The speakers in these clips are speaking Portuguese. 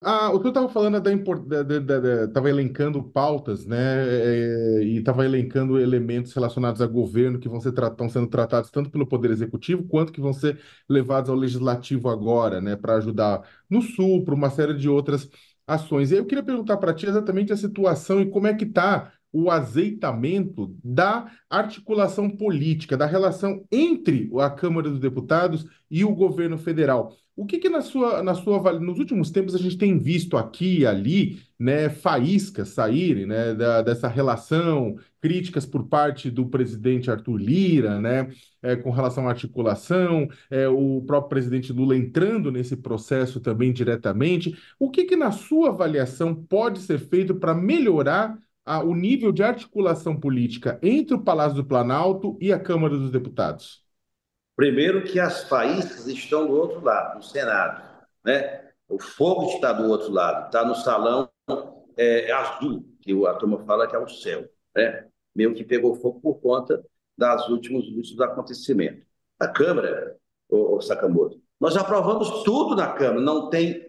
O senhor estava falando estava elencando pautas, né? E estava elencando elementos relacionados a governo que estão sendo tratados tanto pelo Poder Executivo quanto que vão ser levados ao Legislativo agora, né? Para ajudar no Sul, para uma série de outras ações. E aí eu queria perguntar para ti exatamente a situação e como é que está o azeitamento da articulação política, da relação entre a Câmara dos Deputados e o governo federal. O que que nos últimos tempos a gente tem visto aqui e ali, né, faíscas saírem, né, dessa relação, críticas por parte do presidente Arthur Lira, né, com relação à articulação, o próprio presidente Lula entrando nesse processo também diretamente. O que que, na sua avaliação, pode ser feito para melhorar o nível de articulação política entre o Palácio do Planalto e a Câmara dos Deputados? Primeiro que as faíscas estão do outro lado, no Senado, né? O fogo está do outro lado, está no salão azul, que a turma fala que é o céu, né? Meio que pegou fogo por conta dos últimos acontecimentos. A Câmara, o Sakamoto, nós aprovamos tudo na Câmara, não tem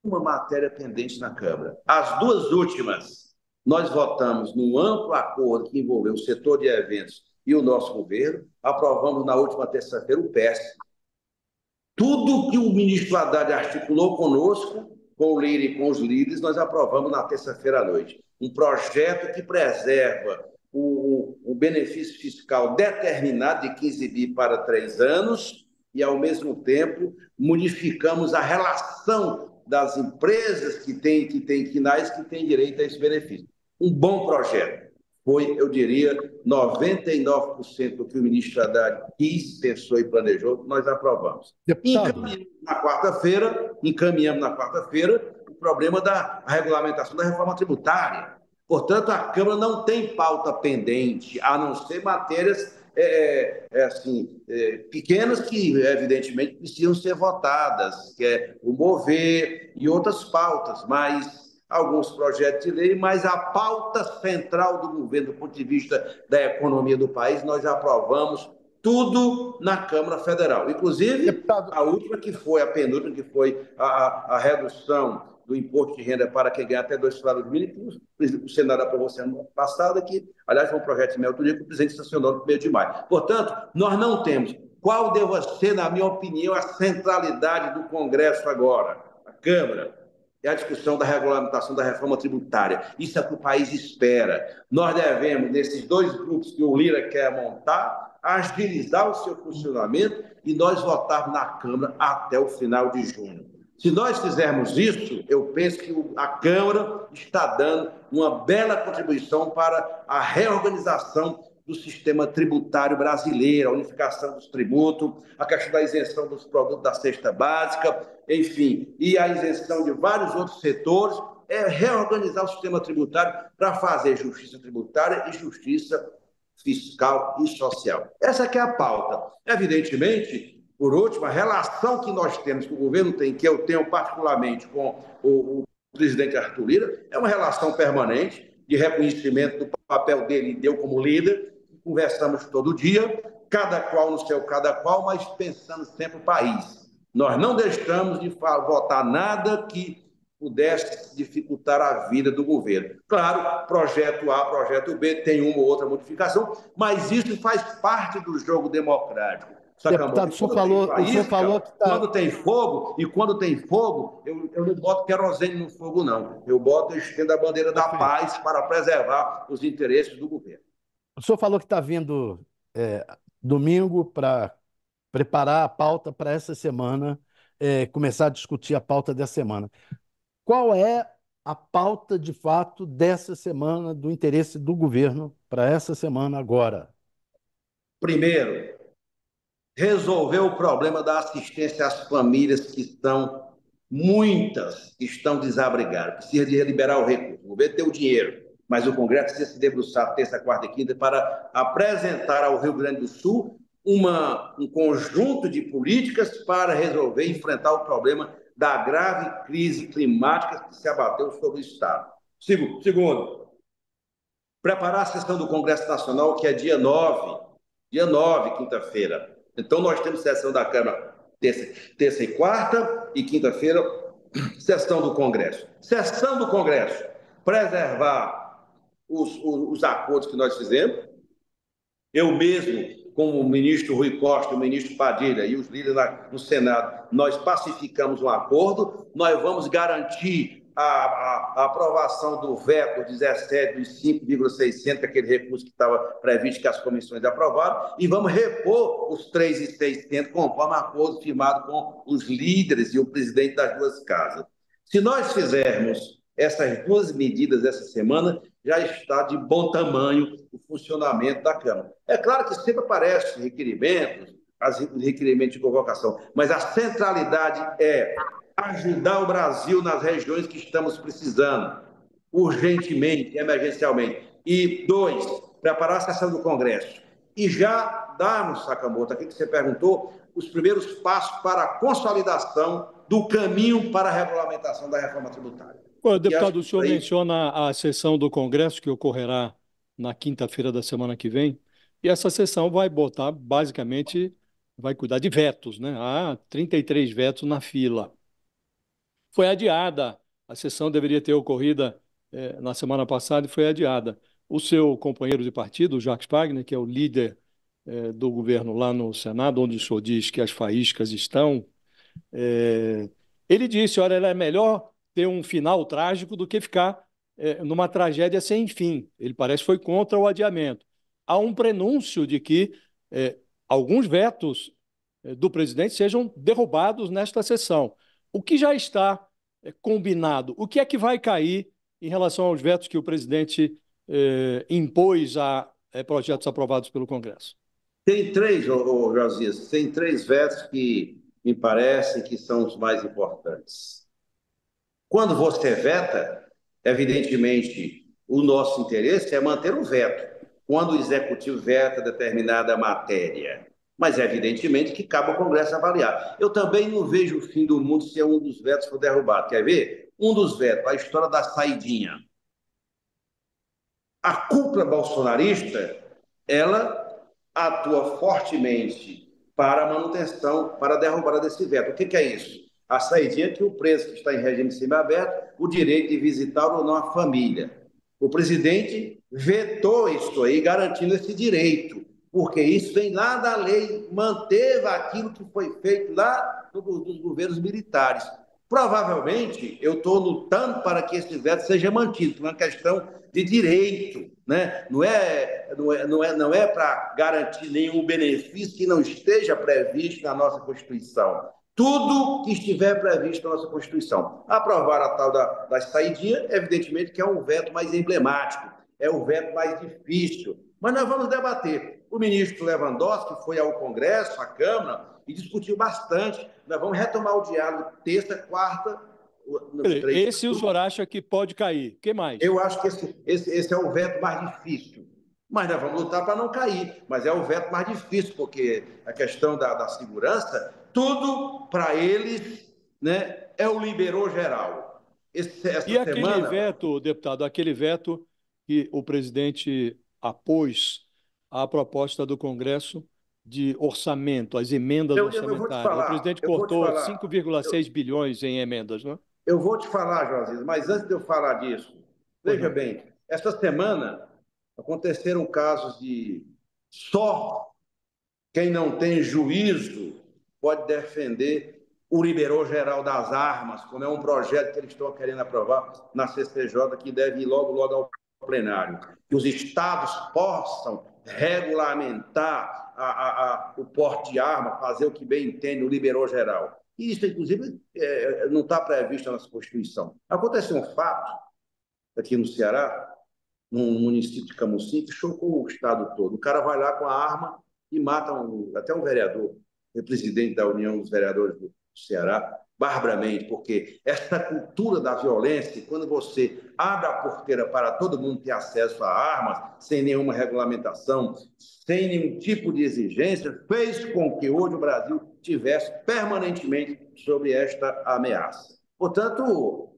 uma matéria pendente na Câmara. As duas últimas, nós votamos num amplo acordo que envolveu o setor de eventos e o nosso governo, aprovamos na última terça-feira o PES. Tudo que o ministro Haddad articulou conosco, com o Lira e com os líderes, nós aprovamos na terça-feira à noite. Um projeto que preserva o benefício fiscal determinado de 15 bi para 3 anos e, ao mesmo tempo, modificamos a relação das empresas que têm quinais que têm direito a esse benefício. Um bom projeto. Foi, eu diria, 99% do que o ministro Haddad quis, pensou e planejou, nós aprovamos. Deputado, Encaminhamos na quarta-feira o problema da regulamentação da reforma tributária. Portanto, a Câmara não tem pauta pendente, a não ser matérias pequenas que, evidentemente, precisam ser votadas, que é o mover e outras pautas, mas alguns projetos de lei, mas a pauta central do governo, do ponto de vista da economia do país, nós aprovamos tudo na Câmara Federal. Inclusive, deputado, a última que foi, a penúltima, que foi a redução do imposto de renda para quem ganha até 2 salários mínimos, o Senado aprovou semana passada, que, aliás, foi um projeto de minha autoria que o presidente sancionou no 1º de maio. Portanto, nós não temos. Qual deva ser, na minha opinião, a centralidade do Congresso agora? A Câmara é a discussão da regulamentação da reforma tributária. Isso é o que o país espera. Nós devemos, nesses dois grupos que o Lira quer montar, agilizar o seu funcionamento e nós votarmos na Câmara até o final de junho. Se nós fizermos isso, eu penso que a Câmara está dando uma bela contribuição para a reorganização do sistema tributário brasileiro, a unificação dos tributos, a questão da isenção dos produtos da cesta básica, enfim, e a isenção de vários outros setores, é reorganizar o sistema tributário para fazer justiça tributária e justiça fiscal e social. Essa que é a pauta. Evidentemente, por último, a relação que nós temos, que o governo tem, que eu tenho particularmente com o presidente Arthur Lira, é uma relação permanente de reconhecimento do papel dele e eu como líder. Conversamos todo dia, cada qual no seu cada qual, mas pensando sempre o país. Nós não deixamos de votar nada que pudesse dificultar a vida do governo. Claro, projeto A, projeto B, tem uma ou outra modificação, mas isso faz parte do jogo democrático. deputado, Sacamore, quando tem o senhor faísca, falou que está. quando tem fogo, e quando tem fogo, eu não boto querosene no fogo, não. Eu boto, eu estendo a bandeira da Perfeito. paz para preservar os interesses do governo. O senhor falou que está vindo domingo para preparar a pauta para essa semana, começar a discutir a pauta dessa semana. Qual é a pauta de fato dessa semana, do interesse do governo para essa semana agora? Primeiro, resolver o problema da assistência às famílias que estão, muitas, estão desabrigadas. Precisa de liberar o recurso. O governo tem o dinheiro, mas o Congresso precisa se debruçar terça, quarta e quinta para apresentar ao Rio Grande do Sul um conjunto de políticas para resolver e enfrentar o problema da grave crise climática que se abateu sobre o Estado. Segundo, preparar a sessão do Congresso Nacional, que é dia 9, quinta-feira. Então, nós temos sessão da Câmara terça e quarta, e quinta-feira Sessão do Congresso. Sessão do Congresso. Preservar os acordos que nós fizemos. Eu mesmo, como o ministro Rui Costa, o ministro Padilha e os líderes no Senado, nós pacificamos um acordo, nós vamos garantir a aprovação do veto 17 dos 5,600, aquele recurso que estava previsto que as comissões aprovaram, e vamos repor os 3.600, conforme acordo firmado com os líderes e o presidente das duas casas. Se nós fizermos essas duas medidas essa semana, já está de bom tamanho o funcionamento da Câmara. É claro que sempre aparecem requerimentos, requerimentos de convocação, mas a centralidade é ajudar o Brasil nas regiões que estamos precisando, urgentemente, emergencialmente. E, dois, preparar a sessão do Congresso. E já darmos, Sakamoto, aquilo que você perguntou, os primeiros passos para a consolidação do caminho para a regulamentação da reforma tributária. Bom, deputado, o senhor menciona a sessão do Congresso que ocorrerá na quinta-feira da semana que vem, e essa sessão vai botar, basicamente, vai cuidar de vetos, né? Há 33 vetos na fila. Foi adiada, a sessão deveria ter ocorrido na semana passada e foi adiada. O seu companheiro de partido, o Jacques Wagner, que é o líder do governo lá no Senado, onde o senhor diz que as faíscas estão, ele disse, olha, é melhor ter um final trágico do que ficar numa tragédia sem fim. Ele parece que foi contra o adiamento. Há um prenúncio de que alguns vetos do presidente sejam derrubados nesta sessão. O que já está combinado? O que é que vai cair em relação aos vetos que o presidente impôs a projetos aprovados pelo Congresso? Tem três, Josias, tem três vetos que me parecem que são os mais importantes. Quando você veta, evidentemente, o nosso interesse é manter o veto. Quando o Executivo veta determinada matéria, mas evidentemente que cabe ao Congresso avaliar. Eu também não vejo o fim do mundo se um dos vetos for derrubado. Quer ver? Um dos vetos, a história da saidinha. A cúpula bolsonarista, ela atua fortemente para a manutenção, para a derrubada desse veto. O que é isso? A saidinha é que o preso que está em regime semiaberto, o direito de visitar ou não a família. O presidente vetou isso aí, garantindo esse direito, porque isso vem lá da lei, manteve aquilo que foi feito lá dos governos militares. Provavelmente, eu estou lutando para que esse veto seja mantido, por uma questão de direito, né? Não é para garantir nenhum benefício que não esteja previsto na nossa Constituição. Tudo que estiver previsto na nossa Constituição. Aprovar a tal da saidinha, evidentemente que é um veto mais emblemático, é um veto mais difícil, mas nós vamos debater. O ministro Lewandowski foi ao Congresso, à Câmara, e discutiu bastante. Nós vamos retomar o diálogo terça, quarta. Esse o senhor acha que pode cair? O que mais? Eu acho que esse é o veto mais difícil. Mas nós vamos lutar para não cair. Mas é o veto mais difícil, porque a questão da segurança, tudo para eles, né, é o liberou geral. E aquele veto, deputado, aquele veto que o presidente apôs à proposta do Congresso de orçamento, as emendas orçamentárias. O presidente cortou 5,6 bilhões em emendas, não é? Eu vou te falar, Josias, mas antes de eu falar disso, veja bem, esta semana aconteceram casos de só quem não tem juízo pode defender o liberou geral das armas, como é um projeto que eles estão querendo aprovar na CCJ, que deve ir logo ao plenário. Que os estados possam regulamentar o porte de arma, fazer o que bem entende o liberou geral. E isso, inclusive, não está previsto na nossa Constituição. Aconteceu um fato aqui no Ceará, num município de Camusim, que chocou o estado todo. O cara vai lá com a arma e mata até um vereador, o presidente da União dos Vereadores do Ceará, barbaramente, porque essa cultura da violência, quando você abre a porteira para todo mundo ter acesso a armas, sem nenhuma regulamentação, sem nenhum tipo de exigência, fez com que hoje o Brasil tivesse permanentemente sobre esta ameaça. Portanto,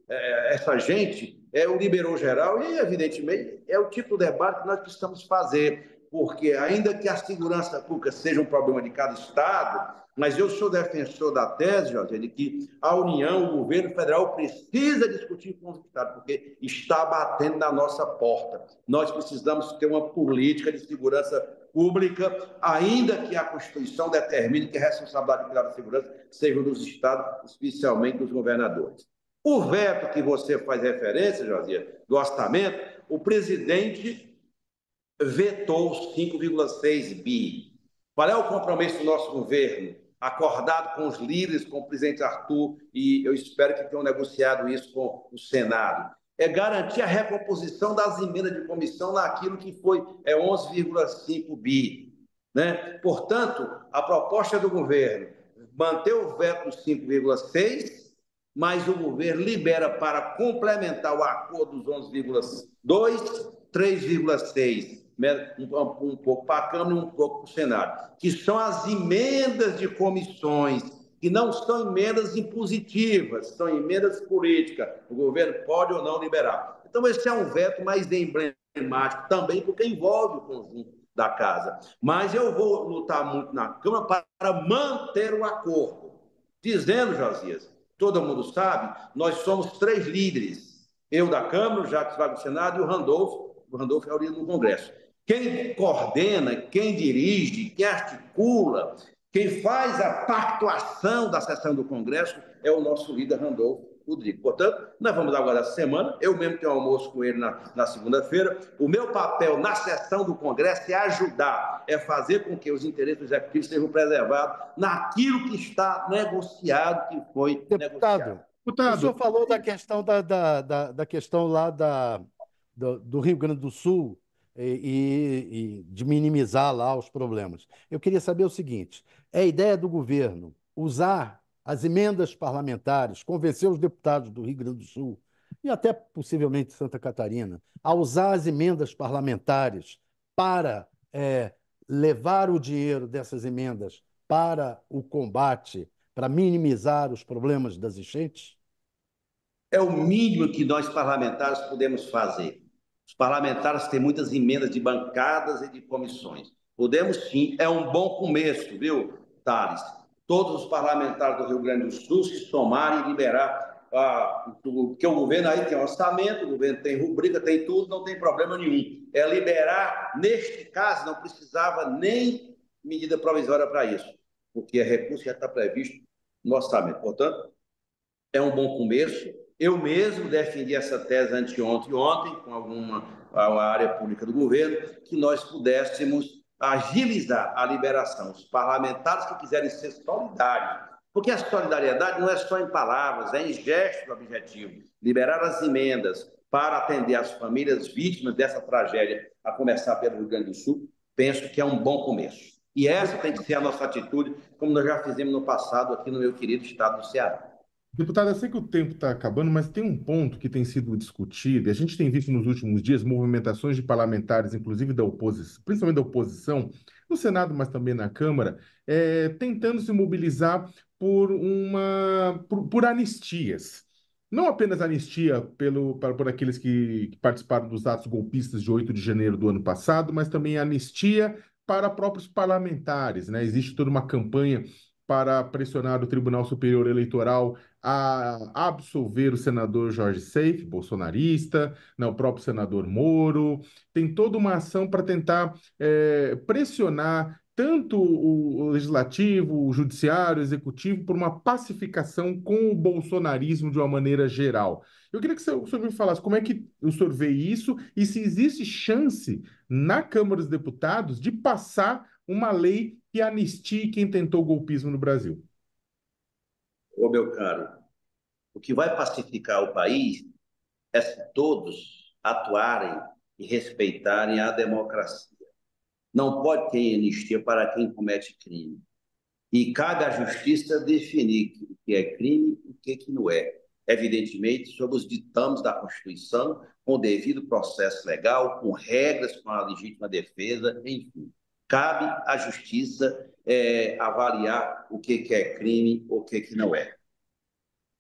essa gente o liberou geral e, evidentemente, é o tipo de debate que nós precisamos fazer. porque ainda que a segurança pública seja um problema de cada Estado, mas eu sou defensor da tese, José, de que a União, o governo federal precisa discutir com os Estados, porque está batendo na nossa porta. Nós precisamos ter uma política de segurança pública, ainda que a Constituição determine que a responsabilidade de cuidar da segurança seja dos Estados, especialmente dos governadores. O veto que você faz referência, José, do orçamento, o presidente vetou 5,6 bi. Qual é o compromisso do nosso governo? Acordado com os líderes, com o presidente Arthur, e eu espero que tenham negociado isso com o Senado. É garantir a recomposição das emendas de comissão naquilo que foi 11,5 bi. Né? Portanto, a proposta do governo manter o veto dos 5,6, mas o governo libera para complementar o acordo dos 11,2, 3,6. Um pouco para a Câmara e um pouco para o Senado, que são as emendas de comissões, que não são emendas impositivas, são emendas políticas. O governo pode ou não liberar. Então, esse é um veto mais emblemático também, porque envolve o conjunto da casa. Mas eu vou lutar muito na Câmara para manter o acordo. Dizendo, Josias, todo mundo sabe, nós somos 3 líderes. Eu da Câmara, o Jacques Wagner do Senado e o Randolfo é o líder do Congresso. Quem coordena, quem dirige, quem articula, quem faz a pactuação da sessão do Congresso é o nosso líder Randolfo Rodrigues. Portanto, nós vamos agora essa semana, eu mesmo tenho um almoço com ele na segunda-feira. O meu papel na sessão do Congresso é ajudar, é fazer com que os interesses executivos sejam preservados naquilo que está negociado, que foi negociado. Deputado, o senhor falou da questão da questão lá do Rio Grande do Sul e de minimizar lá os problemas. Eu queria saber o seguinte: é a ideia do governo usar as emendas parlamentares, convencer os deputados do Rio Grande do Sul e até possivelmente Santa Catarina a usar as emendas parlamentares para levar o dinheiro dessas emendas para o combate, para minimizar os problemas das enchentes? É o mínimo que nós parlamentares podemos fazer. Os parlamentares têm muitas emendas de bancadas e de comissões. Podemos sim, é um bom começo, viu, Thales? Todos os parlamentares do Rio Grande do Sul se somarem e liberar, porque o governo aí tem orçamento, o governo tem rubrica, tem tudo, não tem problema nenhum. É liberar, neste caso, não precisava nem medida provisória para isso, porque o recurso já está previsto no orçamento. Portanto, é um bom começo. Eu mesmo defendi essa tese anteontem e ontem, com a área pública do governo, que nós pudéssemos agilizar a liberação. Os parlamentares que quiserem ser solidários, porque a solidariedade não é só em palavras, é em gesto objetivo. Liberar as emendas para atender as famílias vítimas dessa tragédia, a começar pelo Rio Grande do Sul, penso que é um bom começo. E essa tem que ser a nossa atitude, como nós já fizemos no passado aqui no meu querido estado do Ceará. Deputado, eu sei que o tempo está acabando, mas tem um ponto que tem sido discutido, e a gente tem visto nos últimos dias movimentações de parlamentares, inclusive da oposição, principalmente da oposição, no Senado, mas também na Câmara, tentando se mobilizar por anistias. Não apenas anistia por aqueles que participaram dos atos golpistas de 8 de janeiro do ano passado, mas também anistia para próprios parlamentares, né? Existe toda uma campanha para pressionar o Tribunal Superior Eleitoral a absolver o senador Jorge Seif, bolsonarista, né, o próprio senador Moro. Tem toda uma ação para tentar pressionar tanto o legislativo, o judiciário, o executivo, por uma pacificação com o bolsonarismo de uma maneira geral. Eu queria que o senhor me falasse como é que o senhor vê isso e se existe chance na Câmara dos Deputados de passar uma lei que anistie quem tentou o golpismo no Brasil. Ô, meu caro, o que vai pacificar o país é se todos atuarem e respeitarem a democracia. Não pode ter anistia para quem comete crime. E cabe à justiça definir o que é crime e o que não é. Evidentemente, sob os ditames da Constituição, com o devido processo legal, com regras, com a legítima defesa, enfim. Cabe à justiça avaliar o que é crime ou o que não é.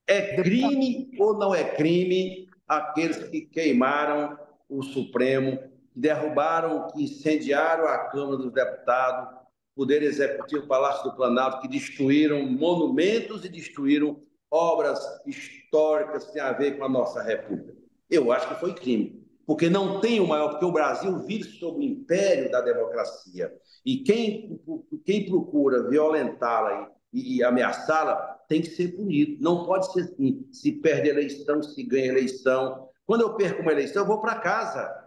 É crime ou não é crime aqueles que queimaram o Supremo que derrubaram, que incendiaram a Câmara dos Deputados, o Poder Executivo, o Palácio do Planalto, que destruíram monumentos e destruíram obras históricas que têm a ver com a nossa República. Eu acho que foi crime, porque não tem o maior, porque o Brasil vive sob o império da democracia. E quem procura violentá-la e ameaçá-la tem que ser punido. Não pode ser assim. Se perde eleição, se ganha eleição. Quando eu perco uma eleição, eu vou para casa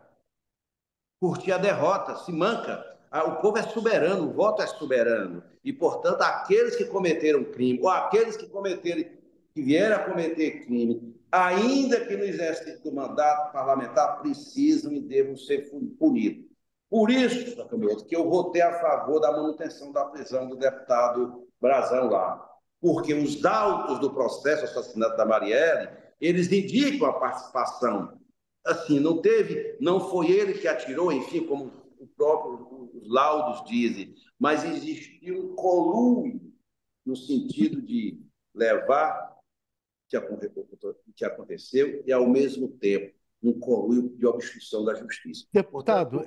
curtir a derrota, se manca. O povo é soberano, o voto é soberano. E, portanto, aqueles que cometeram crime, ou aqueles que vieram a cometer crime, ainda que no exercício do mandato parlamentar, precisam e devem ser punidos. Por isso, Sakamoto, que eu votei a favor da manutenção da prisão do deputado Brazão lá. Porque os autos do processo de assassinato da Marielle, eles indicam a participação. Assim, não foi ele que atirou, enfim, como os laudos dizem, mas existiu um conluio no sentido de levar o que aconteceu e, ao mesmo tempo, um conluio de obstrução da justiça. Deputado,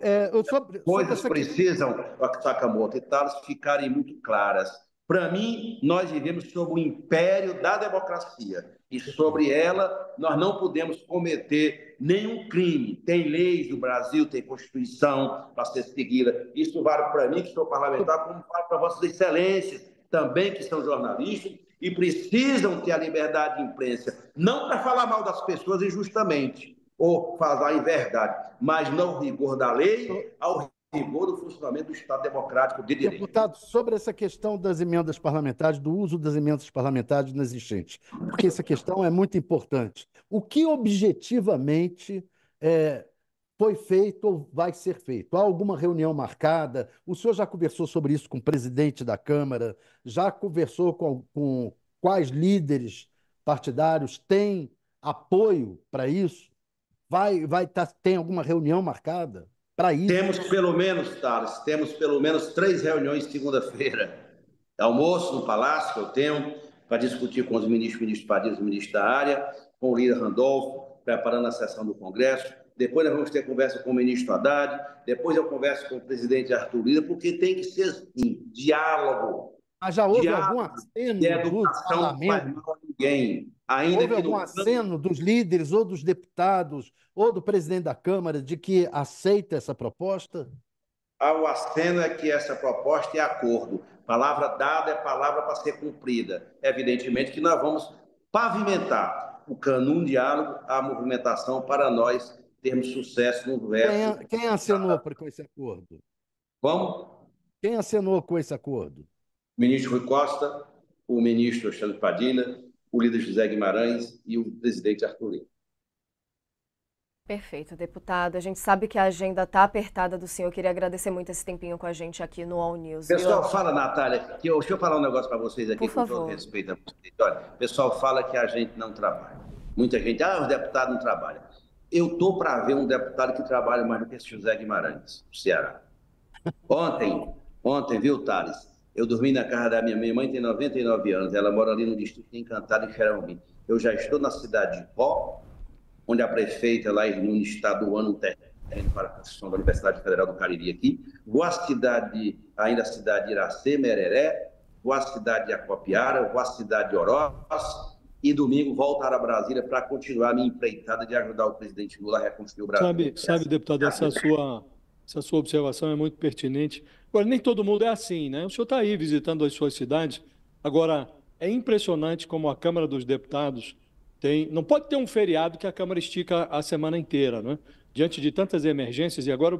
coisas precisam, Sakamoto e Thales, ficarem muito claras. Para mim, nós vivemos sob o império da democracia e sobre ela nós não podemos cometer nenhum crime. Tem leis do Brasil, tem Constituição para ser seguida. Isso vale para mim, que sou parlamentar, como vale para Vossas Excelências, também que são jornalistas e precisam ter a liberdade de imprensa, não para falar mal das pessoas injustamente, ou falar em verdade, mas não ao rigor da lei, ao rigor do funcionamento do Estado Democrático de Direito. Deputado, sobre essa questão das emendas parlamentares, do uso das emendas parlamentares inexistentes, porque essa questão é muito importante. O que objetivamente foi feito ou vai ser feito? Há alguma reunião marcada? O senhor já conversou sobre isso com o presidente da Câmara? Já conversou com quais líderes partidários têm apoio para isso? Tem alguma reunião marcada para isso? Temos pelo menos, Thales, temos pelo menos 3 reuniões segunda-feira. Almoço no Palácio, que eu tenho, para discutir com os ministros Padilha, os ministros da área, com o líder Randolfo, preparando a sessão do Congresso. Depois nós vamos ter conversa com o ministro Haddad, depois eu converso com o presidente Arthur Lira, porque tem que ser assim, diálogo. Mas já houve algum aceno do parlamento? Não faz mal a ninguém. Houve algum aceno dos líderes ou dos deputados ou do presidente da Câmara de que aceita essa proposta? O aceno é que essa proposta é acordo. Palavra dada é palavra para ser cumprida. Evidentemente que nós vamos pavimentar o caminho, diálogo, a movimentação para nós termos sucesso no verso. Quem acenou com esse acordo? Como? Quem acenou com esse acordo? O ministro Rui Costa, o ministro Alexandre Padilha, o líder José Guimarães e o presidente Arthur Lira. Perfeito, deputado. A gente sabe que a agenda está apertada do senhor. Eu queria agradecer muito esse tempinho com a gente aqui no All News. Pessoal, fala, Natália, deixa eu falar um negócio para vocês aqui, por favor. Com todo respeito a vocês. Olha, o pessoal fala que a gente não trabalha. Muita gente, os deputados não trabalham. Eu estou para ver um deputado que trabalha mais do que esse José Guimarães, do Ceará. Ontem, viu, Thales? Eu dormi na casa da minha mãe, tem 99 anos, ela mora ali no Distrito Encantado, em Xeramim. Eu já estou na cidade de Pó, onde a prefeita lá em Nunes está doando um terreno para a construção da Universidade Federal do Cariri aqui. Vou à cidade, ainda a cidade de Iracema, Mereré, vou à cidade de Acopiara, vou à cidade de Oroz, e domingo voltar a Brasília para continuar a minha empreitada de ajudar o presidente Lula a reconstruir o Brasil. Sabe, deputado, essa sua observação é muito pertinente. Agora, nem todo mundo é assim, né? O senhor está aí visitando as suas cidades. Agora, é impressionante como a Câmara dos Deputados não pode ter um feriado que a Câmara estica a semana inteira, né? Diante de tantas emergências, e agora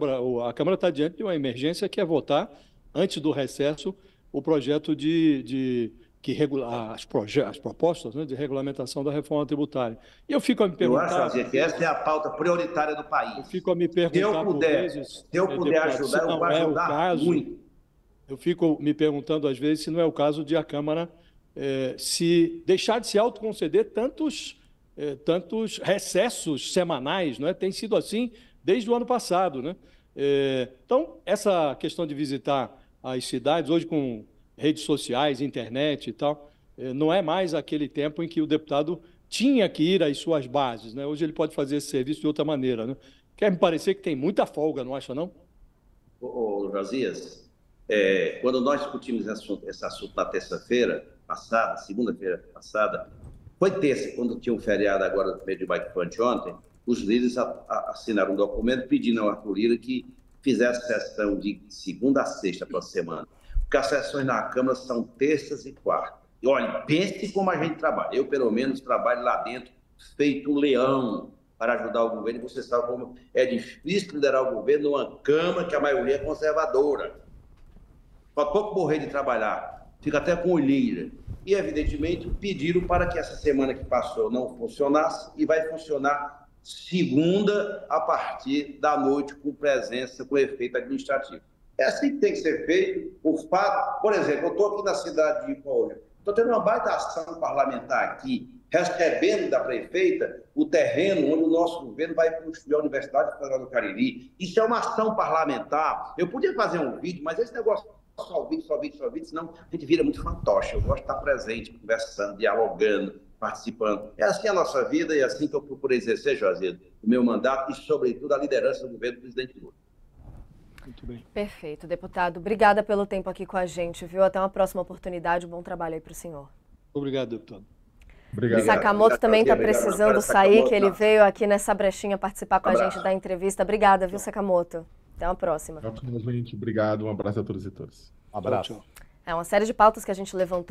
a Câmara está diante de uma emergência que é votar, antes do recesso, o projeto que regula as propostas, né, de regulamentação da reforma tributária. E eu fico a me perguntar... Eu acho que essa é a pauta prioritária do país. Eu fico a me perguntar se eu puder ajudar, eu vou ajudar muito. Eu fico me perguntando, às vezes, se não é o caso de a Câmara se deixar de se autoconceder tantos recessos semanais, não é? Tem sido assim desde o ano passado, né? Então, essa questão de visitar as cidades, hoje com redes sociais, internet e tal, não é mais aquele tempo em que o deputado tinha que ir às suas bases, né? Hoje ele pode fazer esse serviço de outra maneira, né? Quer me parecer que tem muita folga, não acha, não? Ô, Josias, quando nós discutimos esse assunto na terça-feira passada, segunda-feira passada, foi terça, quando tinha um feriado agora no meio de Bike Punch ontem, os líderes assinaram um documento pedindo ao Arthur Lira que fizesse sessão de segunda a sexta para a semana, porque as sessões na Câmara são terças e quartas. E olha, pense como a gente trabalha. Eu, pelo menos, trabalho lá dentro, feito um leão, para ajudar o governo, e você sabe como é difícil liderar o governo numa Câmara que a maioria é conservadora. Falta pouco morrer de trabalhar, fica até com olheira. E, evidentemente, pediram para que essa semana que passou não funcionasse e vai funcionar segunda a partir da noite com presença, com efeito administrativo. É assim que tem que ser feito. O fato, por exemplo, eu estou aqui na cidade de Ipaúna, estou tendo uma baita ação parlamentar aqui, recebendo da prefeita o terreno onde o nosso governo vai construir a Universidade Federal do Cariri. Isso é uma ação parlamentar. Eu podia fazer um vídeo, mas esse negócio só vídeo, senão a gente vira muito fantoche. Eu gosto de estar presente, conversando, dialogando, participando. É assim a nossa vida e é assim que eu procurei exercer, José, o meu mandato e, sobretudo, a liderança do governo do presidente Lula. Muito bem. Perfeito, deputado. Obrigada pelo tempo aqui com a gente, viu? Até uma próxima oportunidade. Bom trabalho aí para o senhor. Obrigado, deputado. Obrigado. Sakamoto também está precisando sair, que ele veio aqui nessa brechinha participar com a gente da entrevista. Obrigada, viu, Sakamoto? Até uma próxima. Gente. Obrigado. Um abraço a todos e todas. Um abraço. Tchau, tchau. É uma série de pautas que a gente levantou.